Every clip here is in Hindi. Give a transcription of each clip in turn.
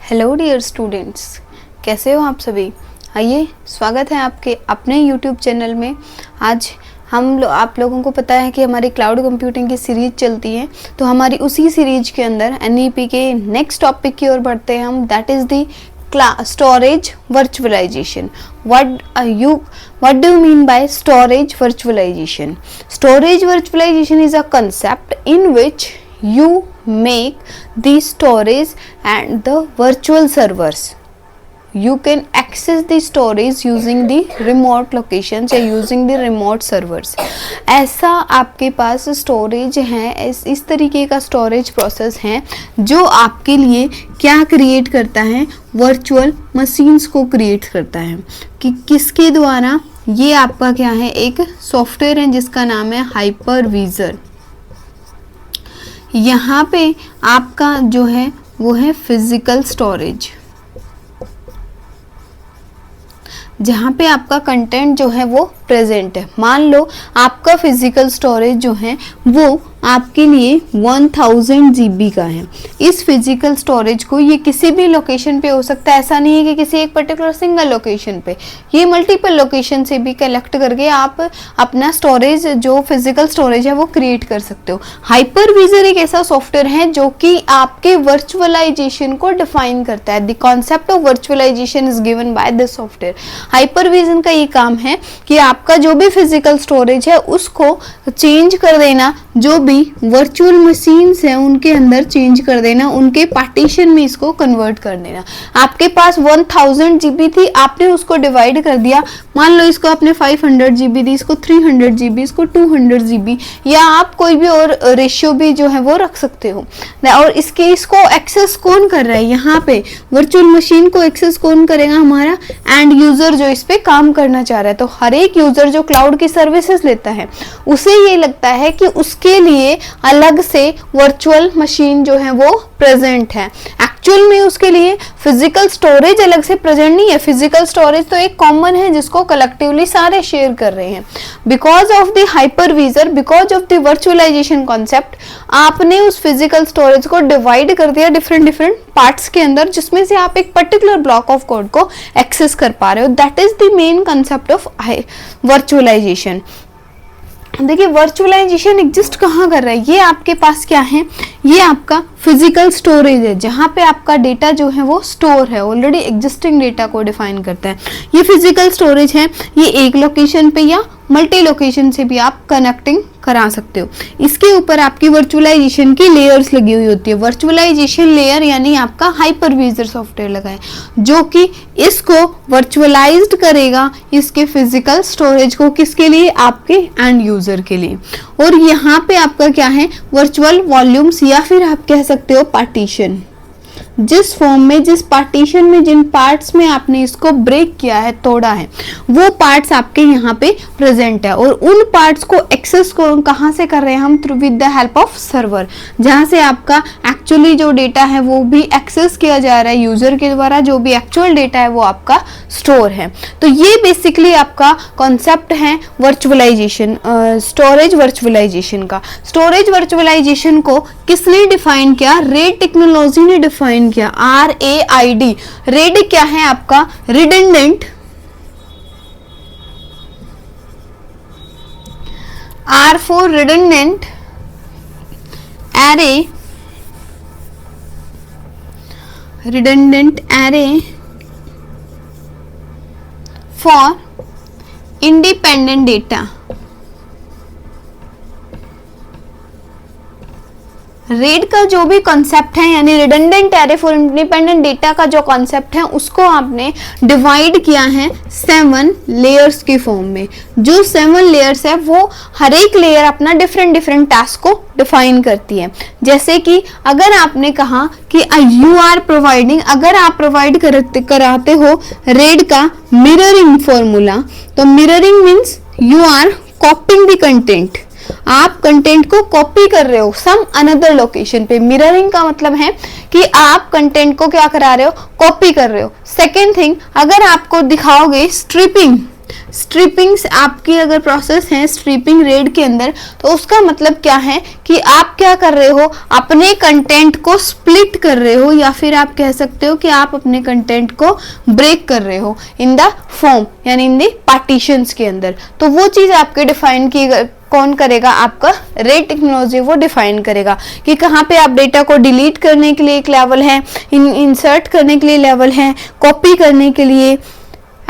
हेलो डियर स्टूडेंट्स, कैसे हो आप सभी। आइए, स्वागत है आपके अपने यूट्यूब चैनल में। आज आप लोगों को पता है कि हमारी क्लाउड कंप्यूटिंग की सीरीज चलती है, तो हमारी उसी सीरीज के अंदर एनईपी के नेक्स्ट टॉपिक की ओर बढ़ते हैं हम, that is the storage virtualization. What do you mean by storage virtualization? Storage virtualization is a concept in which you make the storage and the virtual servers. You can access the storage using the remote locations या using the remote servers. ऐसा आपके पास स्टोरेज है, इस तरीके का स्टोरेज प्रोसेस है जो आपके लिए क्या क्रिएट करता है, वर्चुअल मशीन्स को क्रिएट करता है। कि किसके द्वारा? ये आपका क्या है, एक सॉफ्टवेयर है जिसका नाम है हाइपरविजर। यहाँ पे आपका जो है वो है फिजिकल स्टोरेज, जहाँ पे आपका कंटेंट जो है वो प्रेजेंट है। मान लो आपका फिजिकल स्टोरेज जो है वो आपके लिए 1000 GB का है। इस फिजिकल स्टोरेज को ये किसी भी लोकेशन पे हो सकता है, ऐसा नहीं है कि किसी एक पर्टिकुलर सिंगल लोकेशन पे, ये मल्टीपल लोकेशन से भी कलेक्ट करके आप अपना स्टोरेज जो फिजिकल स्टोरेज है वो क्रिएट कर सकते हो। हाइपरविजर एक ऐसा सॉफ्टवेयर है जो कि आपके वर्चुअलाइजेशन को डिफाइन करता है। The concept of virtualization is given by this software. Hypervisor का ये काम है कि आपका जो भी फिजिकल स्टोरेज है उसको चेंज कर देना, जो भी वर्चुअल मशीन्स हैं उनके अंदर चेंज कर देना, उनके पार्टीशन में इसको कन्वर्ट कर देना। आपके पास 1000 GB थी, आपने उसको डिवाइड कर दिया। मान लो इसको आपने 500 GB दी, इसको 300 GB, इसको 200 GB, या आप कोई भी और रेशियो भी जो है वो रख सकते हो। और इसको एक्सेस कौन कर रहा है? यहाँ पे वर्चुअल मशीन को एक्सेस कौन करेगा? हमारा एंड यूजर जो इस पे काम करना चाह रहा है। तो हर एक यूजर जो क्लाउड की सर्विसेज लेता है उसे ये लगता है कि उसके लिए अलग से वर्चुअल मशीन जो है वो प्रेजेंट है। एक्चुअल में उसके लिए फिजिकल स्टोरेज अलग से प्रेजेंट नहीं है। फिजिकल स्टोरेज तो एक कॉमन है जिसको कलेक्टिवली सारे शेयर कर रहे हैं। Because of the hypervisor, because of the virtualization concept, आपने उस फिजिकल स्टोरेज को डिवाइड कर दिया डिफरेंट पार्ट्स के अंदर, जिसमें से आप एक पर्टिकुलर ब्लॉक ऑफ कोड को एक्सेस कर पा रहे हो। That is the main concept of virtualization. देखिए, वर्चुअलाइजेशन एग्जिस्ट कहाँ कर रहा है? ये आपके पास क्या है, ये आपका फिजिकल स्टोरेज है जहाँ पे आपका डेटा जो है वो स्टोर है, ऑलरेडी एग्जिस्टिंग डेटा को डिफाइन करता है। ये फिजिकल स्टोरेज है, ये एक लोकेशन पे या मल्टी लोकेशन से भी आप कनेक्टिंग करा सकते हो। इसके ऊपर आपकी वर्चुअलाइजेशन की लेयर्स लगी हुई होती है। वर्चुअलाइजेशन लेयर यानी आपका हाइपरविजर सॉफ्टवेयर लगा है जो कि इसको वर्चुअलाइज्ड करेगा, इसके फिजिकल स्टोरेज को, किसके लिए? आपके एंड यूजर के लिए। और यहाँ पे आपका क्या है, वर्चुअल वॉल्यूम्स या फिर आप कह सकते हो पार्टीशन। जिस फॉर्म में, जिस पार्टीशन में, जिन पार्ट्स में आपने इसको ब्रेक किया है, तोड़ा है, वो पार्ट्स आपके यहाँ पे प्रेजेंट है। और उन पार्ट्स को एक्सेस को कहाँ से कर रहे हैं हम? Through with the help of server, जहाँ से आपका एक्चुअली जो डेटा है वो भी एक्सेस किया जा रहा है यूजर के द्वारा। जो भी एक्चुअल डेटा है वो आपका स्टोर है। तो ये बेसिकली आपका कॉन्सेप्ट है वर्चुअलाइजेशन, स्टोरेज वर्चुअलाइजेशन का। स्टोरेज वर्चुअलाइजेशन को किसने डिफाइन किया? रेड टेक्नोलॉजी ने डिफाइन किया। RAID। रेड क्या है आपका? Redundant, R for redundant array, redundant array for independent data. Red का जो भी कॉन्सेप्ट है, यानी redundant array for independent data का जो कॉन्सेप्ट है उसको आपने डिवाइड किया है 7 लेयर्स की फॉर्म में। जो 7 लेयर्स है वो हर एक लेयर अपना डिफरेंट टास्क को डिफाइन करती है। जैसे कि अगर आपने कहा कि यू आर प्रोवाइडिंग, अगर आप प्रोवाइड कराते हो रेड का मिररिंग फॉर्मूला, तो mirroring means you are copying the content, आप कंटेंट को कॉपी कर रहे हो सम अनदर लोकेशन पे। मिररिंग का मतलब है कि आप कंटेंट को क्या करा रहे हो? कॉपी कर रहे हो। सेकेंड थिंग, अगर आपको दिखाओगे स्ट्रिपिंग, स्ट्रिपिंग्स आपकी अगर प्रोसेस है स्ट्रिपिंग रेड के अंदर, तो उसका मतलब क्या है कि आप क्या कर रहे हो, अपने कंटेंट को स्प्लिट कर रहे हो, या फिर आप कह सकते हो कि आप अपने कंटेंट को ब्रेक कर रहे हो इन द फॉर्म, यानी इन द पार्टीशंस के अंदर। तो वो चीज आपके डिफाइन की कौन करेगा, आपका रेड टेक्नोलॉजी वो डिफाइन करेगा कि कहाँ पे आप डेटा को डिलीट करने के लिए एक लेवल है, इंसर्ट करने के लिए लेवल है, कॉपी करने के लिए,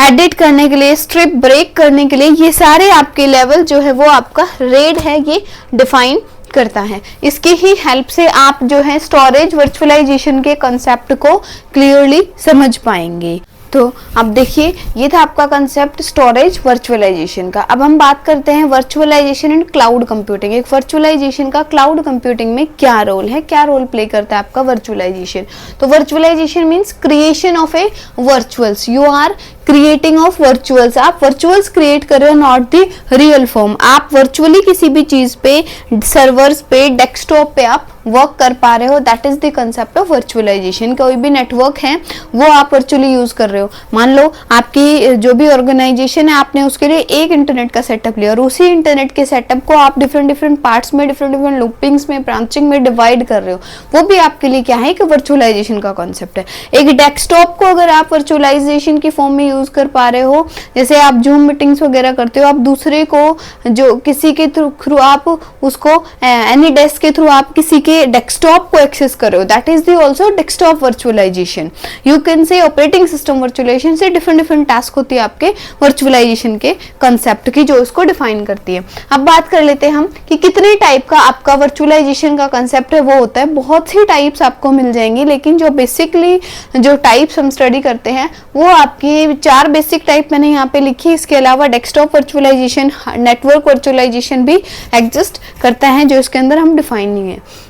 एडिट करने के लिए, स्ट्रिप ब्रेक करने के लिए, ये सारे आपके लेवल जो है वो आपका रेड है ये डिफाइन करता है। इसकी ही हेल्प से आप जो है स्टोरेज वर्चुअलाइजेशन के कंसेप्ट को क्लियरली समझ पाएंगे। तो अब देखिए ये था आपका कंसेप्ट स्टोरेज वर्चुअलाइजेशन का। अब हम बात करते हैं वर्चुअलाइजेशन एंड क्लाउड कंप्यूटिंग। एक वर्चुअलाइजेशन का क्लाउड कंप्यूटिंग में क्या रोल है, क्या रोल प्ले करता है आपका वर्चुअलाइजेशन। तो virtualization means creation of a virtuals, you are creating of virtuals, आप वर्चुअल्स क्रिएट कर रहे हो, नॉट द रियल फॉर्म। आप वर्चुअली किसी भी चीज पे, सर्वर्स पे, डेस्कटॉप पे आप वर्क कर पा रहे हो, that is the concept of virtualization. कोई भी नेटवर्क है वो आप वर्चुअली यूज कर रहे हो। मान लो आपकी जो भी ऑर्गेनाइजेशन है, आपने उसके लिए एक इंटरनेट का सेटअप लिया और उसी इंटरनेट के सेटअप को आप डिफरेंट डिफरेंट पार्ट्स में, डिफरेंट डिफरेंट लूपिंग्स में, ब्रांचिंग में डिवाइड कर रहे हो, वो भी आपके लिए क्या है कि वर्चुअलाइजेशन का कॉन्सेप्ट है। एक डेस्कटॉप को अगर आप वर्चुअलाइजेशन की फॉर्म में यूज कर पा रहे हो, जैसे आप जूम मीटिंग्स वगैरह करते हो, आप दूसरे को जो किसी के थ्रू आप उसको एनी डेस्क के थ्रू आप किसी के डेस्कटॉप को एक्सेस कर रहे हो, that is the also desktop virtualization. You can say operating system virtualization से डिफरेंट डिफरेंट टास्क होती है आपके वर्चुअलाइजेशन के कंसेप्ट की, जो इसको डिफाइन करती है। अब बात कर लेते हैं हम कि कितने टाइप का आपका वर्चुअलाइजेशन का कंसेप्ट है वो होता है। बहुत सी टाइप्स आपको मिल जाएंगी, लेकिन जो बेसिकली जो टाइप्स हम स्टडी करते हैं वो आपकी 4 बेसिक टाइप मैंने यहाँ पे लिखी। इसके अलावा डेस्कटॉप वर्चुअलाइजेशन, नेटवर्क वर्चुअलाइजेशन भी एग्जिस्ट करता है, जो इसके अंदर हम डिफाइन नहीं है।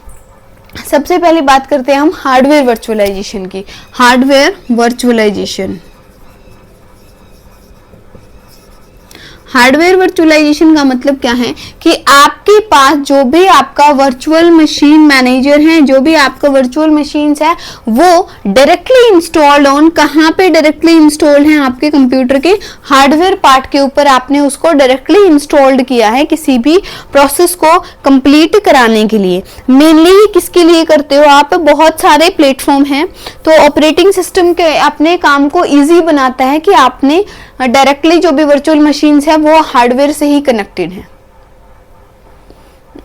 सबसे पहले बात करते हैं हम हार्डवेयर वर्चुअलाइजेशन की। हार्डवेयर वर्चुअलाइजेशन, हार्डवेयर वर्चुअलाइजेशन का मतलब क्या है कि आपके पास जो भी आपका वर्चुअल मशीन मैनेजर है, जो भी आपका वर्चुअल मशीन्स है, वो डायरेक्टली इंस्टॉल्ड ऑन, कहाँ पे डायरेक्टली इंस्टॉल्ड है, आपके कंप्यूटर के हार्डवेयर पार्ट के ऊपर आपने उसको डायरेक्टली इंस्टॉल्ड किया है किसी भी प्रोसेस को कंप्लीट कराने के लिए। मेनली किसके लिए करते हो आप, बहुत सारे प्लेटफॉर्म हैं, तो ऑपरेटिंग सिस्टम के अपने काम को ईजी बनाता है कि आपने डायरेक्टली जो भी वर्चुअल मशीन्स है वो हार्डवेयर से ही कनेक्टेड है।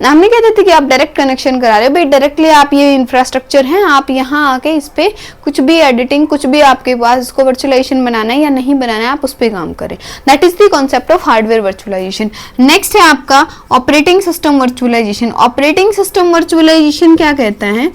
हम नहीं कहते थे कि आप डायरेक्ट कनेक्शन करा रहे हो, भाई डायरेक्टली आप ये इंफ्रास्ट्रक्चर है, आप यहाँ आके इस पे कुछ भी एडिटिंग, कुछ भी आपके पास इसको वर्चुअलाइजेशन बनाना है या नहीं बनाना है, आप उस पर काम करें। That is the concept of hardware virtualization. Next है आपका operating system virtualization. Operating system virtualization क्या कहता है,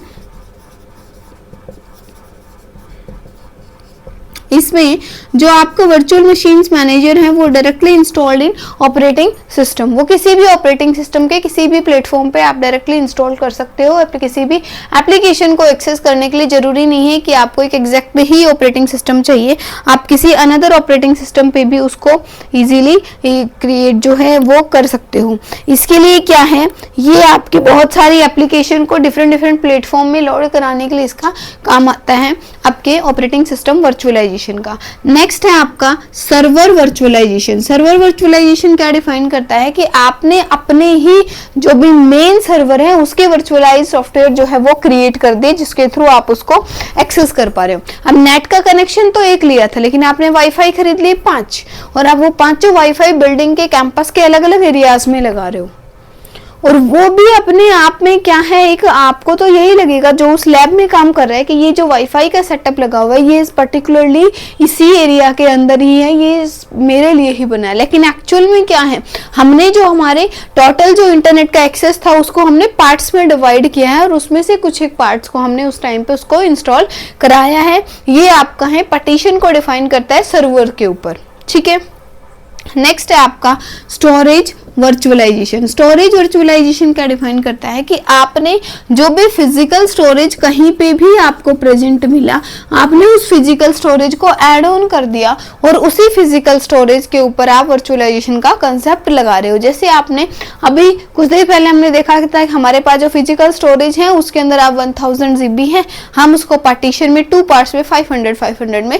इसमें जो आपका वर्चुअल मशीन्स मैनेजर है वो directly installed in operating system, वो किसी भी ऑपरेटिंग सिस्टम के किसी भी प्लेटफॉर्म पे आप डायरेक्टली इंस्टॉल कर सकते हो। किसी भी एप्लीकेशन को एक्सेस करने के लिए जरूरी नहीं है कि आपको एक एग्जैक्ट ही ऑपरेटिंग सिस्टम चाहिए, आप किसी अनदर ऑपरेटिंग सिस्टम पे भी उसको इजीली क्रिएट जो है वो कर सकते हो। इसके लिए क्या है, ये आपकी बहुत सारी एप्लीकेशन को डिफरेंट डिफरेंट प्लेटफॉर्म में लोड कराने के लिए इसका काम आता है आपके ऑपरेटिंग सिस्टम वर्चुअलाइजेशन का। नेक्स्ट है आपका सर्वर वर्चुअलाइजेशन। सर्वर वर्चुअलाइजेशन क्या डिफाइन करता है कि आपने अपने ही जो भी मेन सर्वर है उसके वर्चुअलाइज सॉफ्टवेयर जो है वो क्रिएट कर दिए, जिसके थ्रू आप उसको एक्सेस कर पा रहे हो। अब नेट का कनेक्शन तो एक लिया था, लेकिन आपने वाईफाई खरीद लिए 5, और आप वो 5 वाईफाई बिल्डिंग के कैंपस के अलग अलग एरियाज में लगा रहे हो, और वो भी अपने आप में क्या है, एक आपको तो यही लगेगा जो उस लैब में काम कर रहा है कि ये जो वाईफाई का सेटअप लगा हुआ है ये पर्टिकुलरली इसी एरिया के अंदर ही है, ये मेरे लिए ही बना है। लेकिन एक्चुअल में क्या है, हमने जो हमारे टोटल जो इंटरनेट का एक्सेस था उसको हमने पार्ट्स में डिवाइड किया है, और उसमें से कुछ एक पार्ट्स को हमने उस टाइम पे उसको इंस्टॉल कराया है। ये आपका है पार्टीशन को डिफाइन करता है सर्वर के ऊपर, ठीक है। नेक्स्ट है आपका स्टोरेज वर्चुअलाइजेशन। स्टोरेज वर्चुअलाइजेशन क्या डिफाइन करता है कि आपने जो भी फिजिकल स्टोरेज कहीं पे भी आपको प्रेजेंट मिला, आपने उस फिजिकल स्टोरेज को ऐड ऑन कर दिया और उसी फिजिकल स्टोरेज के ऊपर आप वर्चुअलाइजेशन का कंसेप्ट लगा रहे हो। जैसे आपने अभी कुछ देर पहले हमने देखा था कि हमारे पास जो फिजिकल स्टोरेज है उसके अंदर आप 1000 GB है, हम उसको पार्टीशन में 2 पार्ट्स में 500 में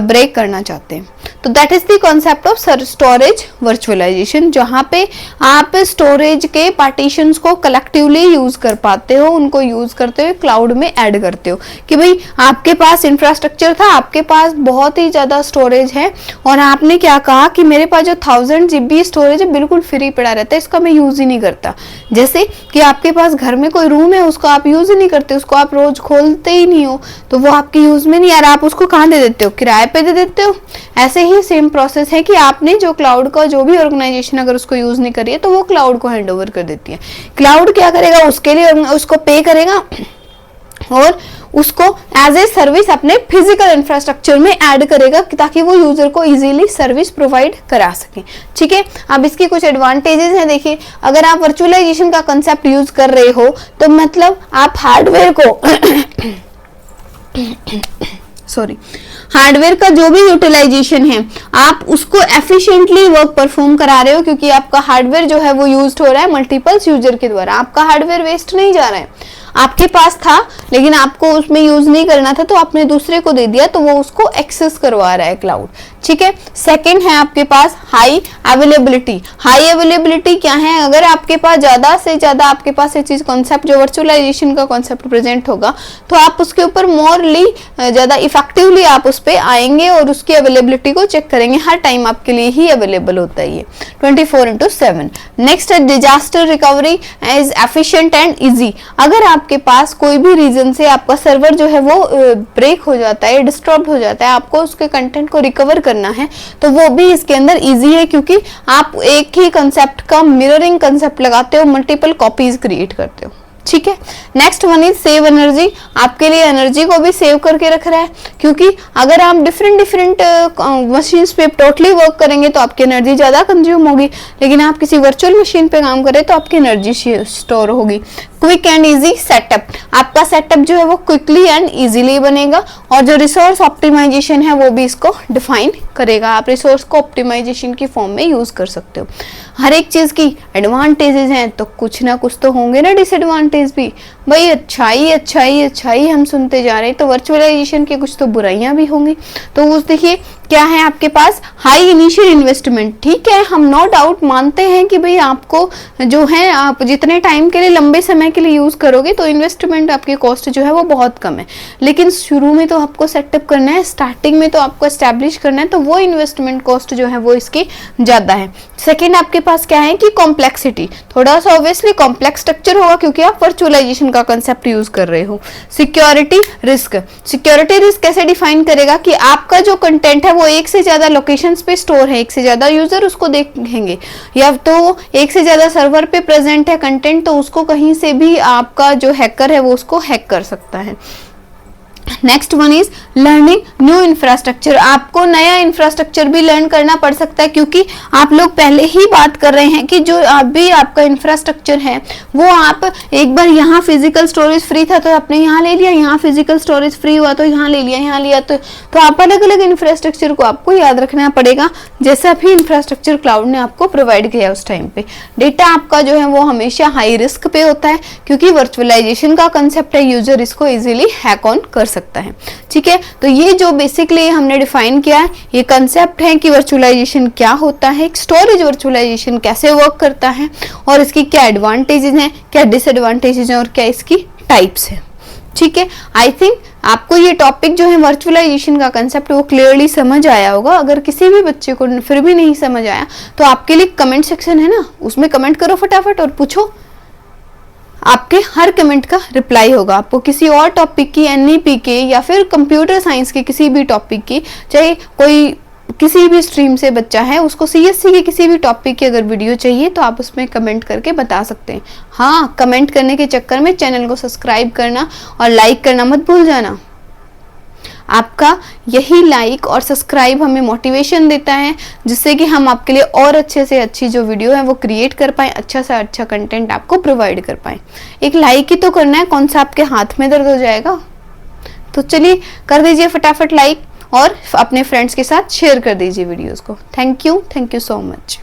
ब्रेक करना चाहते हैं। तो that is the concept of storage virtualization, जहां पे आप स्टोरेज के पार्टीशंस को कलेक्टिवली यूज कर पाते हो, उनको यूज करते हुए क्लाउड में ऐड करते हो कि भाई आपके पास इंफ्रास्ट्रक्चर था, आपके पास बहुत ही ज्यादा स्टोरेज है और आपने क्या कहा कि मेरे पास जो 1000 GB स्टोरेज है बिल्कुल फ्री पड़ा रहता है, इसका मैं यूज ही नहीं करता। जैसे कि आपके पास घर में कोई रूम है, उसको आप यूज ही नहीं करते, उसको आप रोज खोलते ही नहीं हो, तो वो आपके यूज में नहीं आ रहा, आप उसको कहाँ दे देते हो, किराए पे दे देते हो। ऐसे ही सेम प्रोसेस है कि आपने जो क्लाउड का जो भी ऑर्गेनाइजेशन अगर उसको यूज नहीं करी है तो वो क्लाउड को हैंड ओवर कर देती है। क्लाउड क्या करेगा, उसके लिए उसको पे करेगा और उसको एज ए सर्विस अपने फिजिकल इंफ्रास्ट्रक्चर में ऐड करेगा ताकि वो यूजर को इजीली सर्विस प्रोवाइड करा सके। ठीक है, अब इसकी कुछ एडवांटेजेस हैं। देखिए, अगर आप वर्चुअलाइजेशन का कंसेप्ट यूज कर रहे हो तो मतलब आप हार्डवेयर को हार्डवेयर का जो भी यूटिलाइजेशन है आप उसको एफिशिएंटली वर्क परफॉर्म करा रहे हो, क्योंकि आपका हार्डवेयर जो है वो यूज्ड हो रहा है मल्टीपल्स यूजर के द्वारा। आपका हार्डवेयर वेस्ट नहीं जा रहा है, आपके पास था लेकिन आपको उसमें यूज नहीं करना था तो आपने दूसरे को दे दिया, तो वो उसको एक्सेस करवा रहा है क्लाउड। ठीक है, सेकंड है आपके पास हाई अवेलेबिलिटी। हाई अवेलेबिलिटी क्या है, अगर आपके पास ज्यादा से ज्यादा आपके पास ये चीज कॉन्सेप्ट जो वर्चुअलाइजेशन का कॉन्सेप्ट प्रेजेंट होगा तो आप उसके ऊपर मोरली ज्यादा इफेक्टिवली आप उस पर आएंगे और उसकी अवेलेबिलिटी को चेक करेंगे। हर टाइम आपके लिए ही अवेलेबल होता है ये 24/7। नेक्स्ट है disaster recovery is efficient and easy. अगर आपके पास कोई भी रीजन से आपका सर्वर जो है वो ब्रेक हो जाता है, डिस्टर्ब हो जाता है, आपको उसके कंटेंट को रिकवर करना है तो वो भी इसके अंदर इजी है, क्योंकि आप एक ही कंसेप्ट का मिररिंग कंसेप्ट लगाते हो, मल्टीपल कॉपीज क्रिएट करते हो। ठीक है, next one is save energy. आपके लिए एनर्जी को भी सेव करके रख रहा है, क्योंकि अगर आप डिफरेंट मशीन्स पे टोटली वर्क करेंगे तो आपकी एनर्जी ज्यादा कंज्यूम होगी, लेकिन आप किसी वर्चुअल मशीन पे काम करें तो आपकी एनर्जी स्टोर होगी। क्विक एंड इजी सेटअप, आपका सेटअप जो है वो क्विकली एंड इजीली बनेगा और जो रिसोर्स ऑप्टिमाइजेशन है वो भी इसको डिफाइन करेगा। आप रिसोर्स को ऑप्टिमाइजेशन की फॉर्म में यूज कर सकते हो। हर एक चीज की एडवांटेजेस हैं तो कुछ ना कुछ तो होंगे ना डिसएडवांटेज भी। भाई अच्छाई अच्छाई अच्छाई हम सुनते जा रहे हैं तो वर्चुअलाइजेशन की कुछ तो बुराइयां भी होंगी। तो उस देखिए क्या है आपके पास हाई इनिशियल इन्वेस्टमेंट। ठीक है, हम नो डाउट मानते हैं कि भाई आपको जो है आप जितने टाइम के लिए लंबे समय के लिए यूज करोगे तो इन्वेस्टमेंट आपकी कॉस्ट जो है वो बहुत कम है, लेकिन शुरू में तो आपको सेटअप करना है, स्टार्टिंग में तो आपको एस्टैब्लिश करना है, तो वो इन्वेस्टमेंट कॉस्ट जो है वो इसकी ज्यादा है। सेकेंड आपके पास क्या है कि कॉम्प्लेक्सिटी, थोड़ा सा ऑब्वियसली कॉम्प्लेक्स स्ट्रक्चर होगा क्योंकि आप वर्चुअलाइजेशन का कंसेप्ट यूज कर रहे हो। सिक्योरिटी रिस्क, सिक्योरिटी रिस्क कैसे डिफाइन करेगा कि आपका जो कंटेंट है वो एक से ज्यादा लोकेशंस पे स्टोर है, एक से ज्यादा यूजर उसको देखेंगे, या तो एक से ज्यादा सर्वर पे प्रेजेंट है कंटेंट तो उसको कहीं से भी आपका जो हैकर है वो उसको हैक कर सकता है। Next one is learning new infrastructure. आपको नया इंफ्रास्ट्रक्चर भी लर्न करना पड़ सकता है, क्योंकि आप लोग पहले ही बात कर रहे हैं कि जो अभी आपका इंफ्रास्ट्रक्चर है वो आप एक बार यहाँ फिजिकल स्टोरेज फ्री था तो आपने यहाँ ले लिया, यहाँ फिजिकल स्टोरेज फ्री हुआ तो यहाँ ले लिया, यहाँ लिया तो आप अलग अलग इंफ्रास्ट्रक्चर को आपको याद रखना पड़ेगा, जैसा भी इंफ्रास्ट्रक्चर क्लाउड ने आपको प्रोवाइड किया उस टाइम पे। डेटा आपका जो है वो हमेशा हाई रिस्क पे होता है, क्योंकि वर्चुअलाइजेशन का कंसेप्ट है, यूजर इसको इजीली हैक ऑन कर सकता है। ठीक है, तो ये जो बेसिकली हमने डिफाइन किया है ये कंसेप्ट है कि वर्चुअलाइजेशन क्या होता है, स्टोरेज वर्चुअलाइजेशन कैसे वर्क करता है और इसकी क्या एडवांटेजेस हैं, क्या डिसएडवांटेजेस हैं और क्या इसकी टाइप्स हैं। ठीक है, आई थिंक आपको ये टॉपिक जो है वर्चुअलाइजेशन का कंसेप्ट वो क्लियरली समझ आया होगा। अगर किसी भी बच्चे को फिर भी नहीं समझ आया तो आपके लिए कमेंट सेक्शन है ना, उसमें कमेंट करो फटाफट और पूछो, आपके हर कमेंट का रिप्लाई होगा। आपको किसी और टॉपिक की, एनईपी के या फिर कंप्यूटर साइंस के किसी भी टॉपिक की, चाहे कोई किसी भी स्ट्रीम से बच्चा है उसको सीएससी के किसी भी टॉपिक की अगर वीडियो चाहिए तो आप उसमें कमेंट करके बता सकते हैं। हाँ, कमेंट करने के चक्कर में चैनल को सब्सक्राइब करना और लाइक करना मत भूल जाना। आपका यही लाइक और सब्सक्राइब हमें मोटिवेशन देता है, जिससे कि हम आपके लिए और अच्छे से अच्छी जो वीडियो है वो क्रिएट कर पाए, अच्छा से अच्छा कंटेंट आपको प्रोवाइड कर पाए। एक लाइक ही तो करना है, कौन सा आपके हाथ में दर्द हो जाएगा। तो चलिए कर दीजिए फटाफट लाइक और अपने फ्रेंड्स के साथ शेयर कर दीजिए वीडियोस को। Thank you so much.